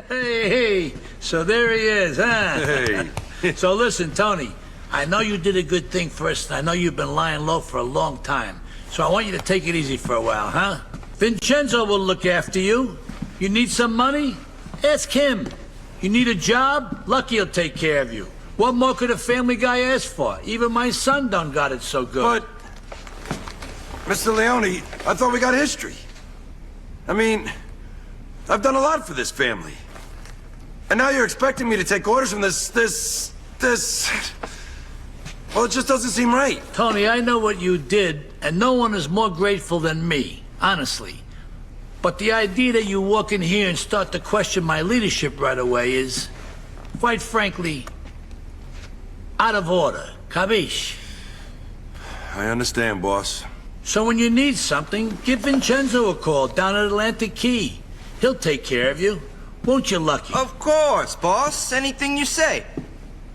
Hey, so there he is, huh? Hey. So listen, Tony, I know you did a good thing first, and I know you've been lying low for a long time. So I want you to take it easy for a while, huh? Vincenzo will look after you. You need some money? Ask him. You need a job? Lucky he'll take care of you. What more could a family guy ask for? Even my son done got it so good. But, Mr. Leone, I thought we got history. I mean, I've done a lot for this family. And now you're expecting me to take orders from this... Well, it just doesn't seem right. Tony, I know what you did, and no one is more grateful than me, honestly. But the idea that you walk in here and start to question my leadership right away is, quite frankly, out of order. Capiche? I understand, boss. So when you need something, give Vincenzo a call down at Atlantic Key. He'll take care of you. Won't you, Lucky? Of course, boss. Anything you say.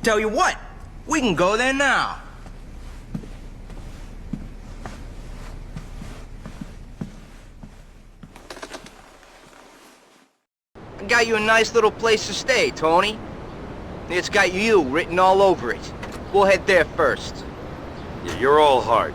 Tell you what, we can go there now. I got you a nice little place to stay, Tony. It's got you written all over it. We'll head there first. Yeah, you're all heart.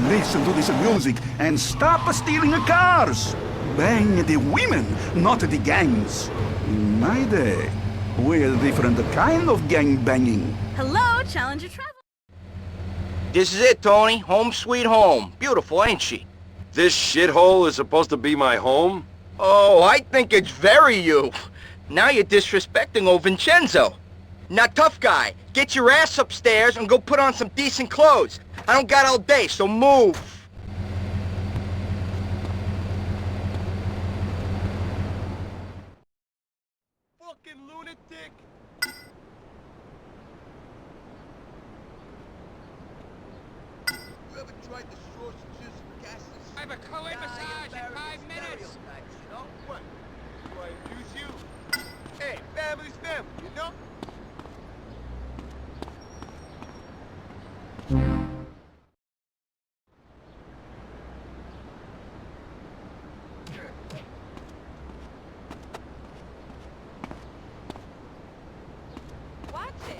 Listen to this music and stop stealing cars. Bang the women, not the gangs. In my day, we're a different kind of gang banging. Hello, Challenger Travel. This is it, Tony. Home sweet home. Beautiful, ain't she? This shithole is supposed to be my home? Oh, I think it's very you. Now you're disrespecting old Vincenzo. Now, tough guy, get your ass upstairs and go put on some decent clothes. I don't got all day, so move. Fucking lunatic. You ever tried the sausages and gases? I have a co-ed massage in 5 minutes. You know? What? Do I abuse you? Hey, family's family, you know? Watch it.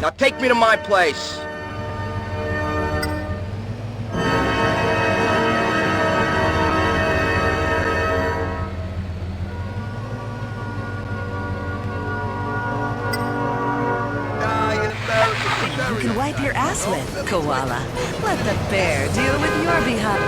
Now take me to my place. You can wipe your ass with, Koala. Let the bear deal with your behind.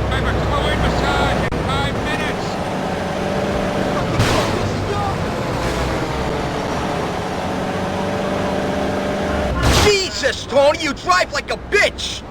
I have a co-ed massage in 5 minutes. Jesus, Tony, you drive like a bitch!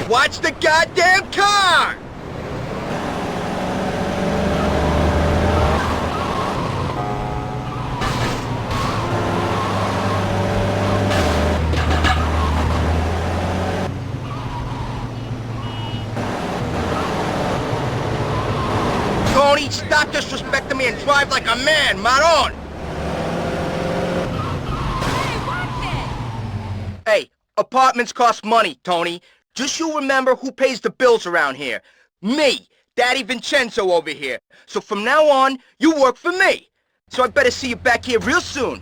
Watch the goddamn car! Tony, stop disrespecting me and drive like a man, Maron! Hey, watch it! Hey, apartments cost money, Tony. Just you remember who pays the bills around here. Me, Daddy Vincenzo over here. So from now on, you work for me. So I better see you back here real soon.